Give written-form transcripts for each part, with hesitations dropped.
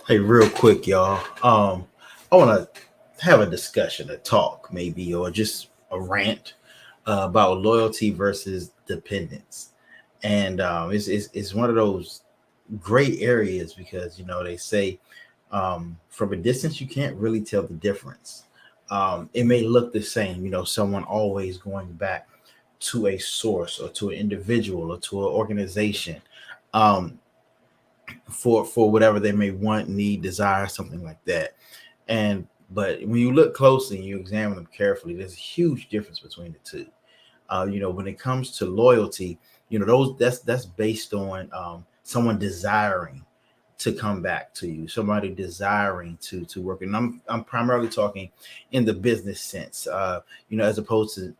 Hey, real quick, y'all. I want to have a discussion, a talk, maybe, or just a rant about loyalty versus dependence. And it's one of those gray areas because they say from a distance you can't really tell the difference. It may look the same, someone always going back to a source or to an individual or to an organization. Um, for whatever they may want, need, desire, something like that. And but when you look closely and you examine them carefully, there's a huge difference between the two. When it comes to loyalty, those that's based on someone desiring to come back to you, somebody desiring to work. And I'm primarily talking in the business sense, as opposed to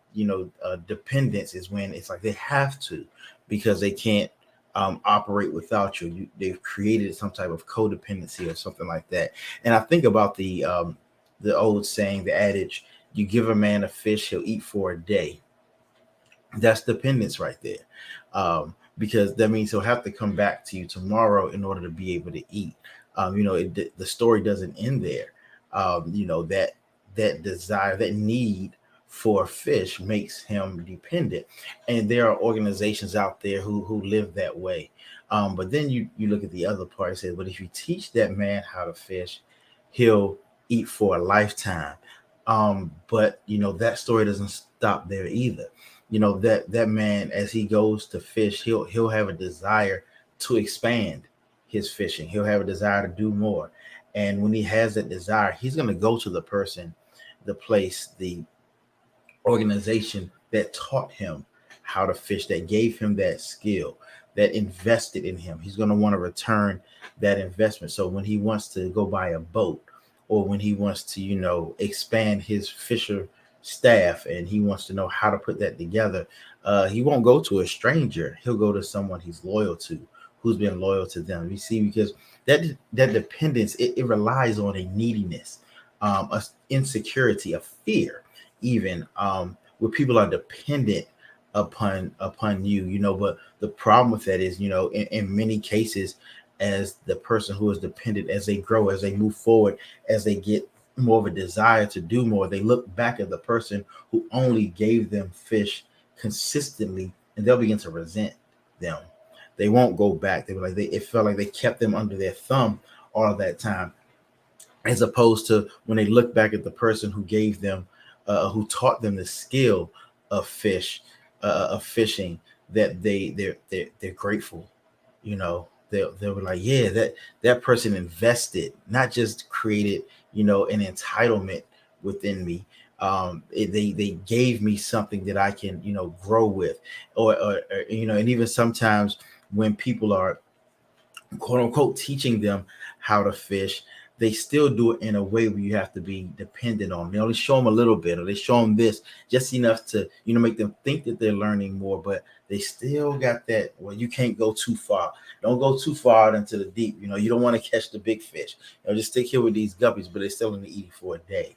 dependence is when it's like they have to because they can't operate without you. They've created some type of codependency or something like that. And I think about the old saying, the adage, "You give a man a fish, he'll eat for a day." That's dependence right there. Because that means he'll have to come back to you tomorrow in order to be able to eat. The story doesn't end there. That desire, that need for fish makes him dependent. And there are organizations out there who live that way. But then you look at the other part and say, but if you teach that man how to fish, he'll eat for a lifetime. But that story doesn't stop there either. That man, as he goes to fish, he'll have a desire to expand his fishing. He'll have a desire to do more. And when he has that desire, he's going to go to the person, the place, the organization that taught him how to fish, that gave him that skill, that invested in him. He's going to want to return that investment. So when he wants to go buy a boat, or when he wants to, expand his fisher staff and he wants to know how to put that together, he won't go to a stranger. He'll go to someone he's loyal to, who's been loyal to them. You see, because that dependence, it relies on a neediness, a insecurity, a fear, even where people are dependent upon you. But the problem with that is, in many cases, as the person who is dependent, as they grow, as they move forward, as they get more of a desire to do more, they look back at the person who only gave them fish consistently, and they'll begin to resent them. They won't go back. They were like, it felt like they kept them under their thumb all of that time, as opposed to when they look back at the person who gave them, who taught them the skill of of fishing, that they're grateful. They were like, yeah, that person invested, not just created, an entitlement within me. They gave me something that I can, grow with, or and even sometimes when people are quote unquote teaching them how to fish, they still do it in a way where you have to be dependent on. They only show them a little bit, or they show them this just enough to, make them think that they're learning more, but they still got that. Well, you can't go too far. Don't go too far out into the deep. You don't want to catch the big fish. Just stick here with these guppies, but they're still going to eat for a day.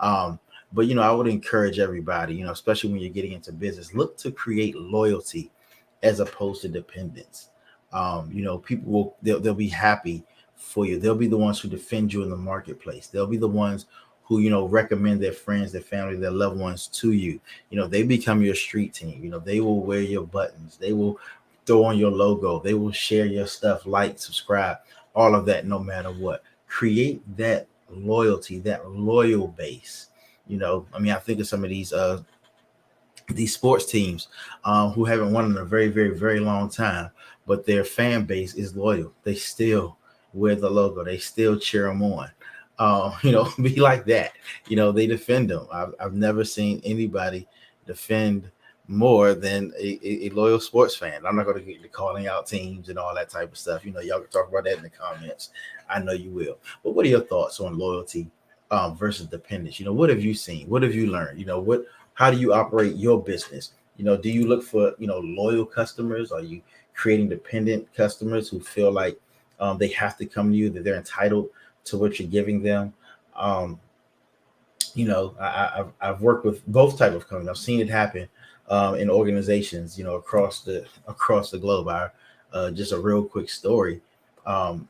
But I would encourage everybody, especially when you're getting into business, look to create loyalty as opposed to dependence. People they'll be happy for you. They'll be the ones who defend you in the marketplace. They'll be the ones who, recommend their friends, their family, their loved ones to you. They become your street team. They will wear your buttons. They will throw on your logo. They will share your stuff, like, subscribe, all of that, no matter what. Create that loyalty, that loyal base. I think of some of these sports teams who haven't won in a very, very, very long time, but their fan base is loyal. They still wear the logo. They still cheer them on. Be like that. They defend them. I've never seen anybody defend more than a loyal sports fan. I'm not going to get to calling out teams and all that type of stuff. Y'all can talk about that in the comments. I know you will. But what are your thoughts on loyalty versus dependence? What have you seen? What have you learned? How do you operate your business? Do you look for, loyal customers? Are you creating dependent customers who feel like they have to come to you, that they're entitled to what you're giving them? I've worked with both type of companies. I've seen it happen in organizations, across the globe. Just a real quick story. Um,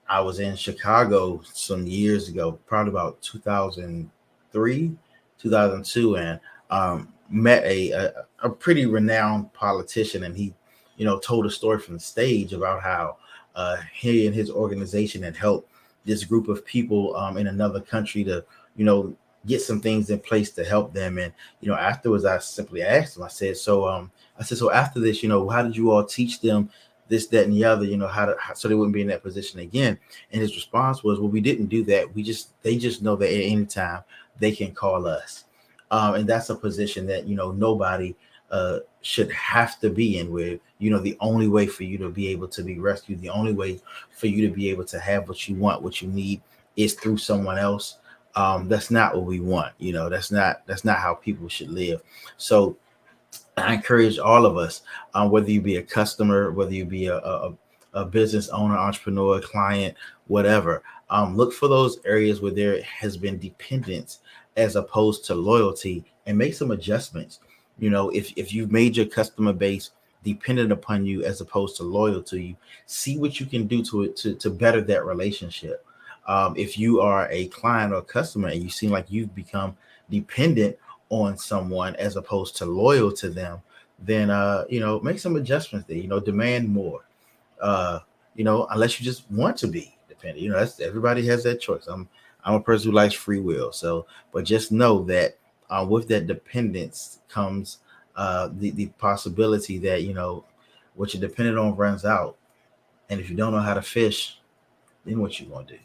I was in Chicago some years ago, probably about 2003, 2002, and met a pretty renowned politician, and he, told a story from the stage about how he and his organization had helped this group of people in another country to, you know, get some things in place to help them. And afterwards, I simply asked him. I said, so after this, how did you all teach them this, that, and the other, so they wouldn't be in that position again? And his response was, well, we didn't do that. They just know that at any time they can call us. And that's a position that, nobody should have to be in, where, the only way for you to be able to be rescued, the only way for you to be able to have what you want, what you need, is through someone else. That's not what we want. That's not how people should live. So I encourage all of us, whether you be a customer, whether you be a business owner, entrepreneur, client, whatever, look for those areas where there has been dependence as opposed to loyalty, and make some adjustments. If you've made your customer base dependent upon you as opposed to loyal to you, see what you can do to it to better that relationship. If you are a client or customer and you seem like you've become dependent on someone as opposed to loyal to them, then make some adjustments there. Demand more. Unless you just want to be dependent. That's, everybody has that choice. I'm a person who likes free will. So, but just know that with that dependence comes the possibility that what you're dependent on runs out, and if you don't know how to fish, then what you gonna do?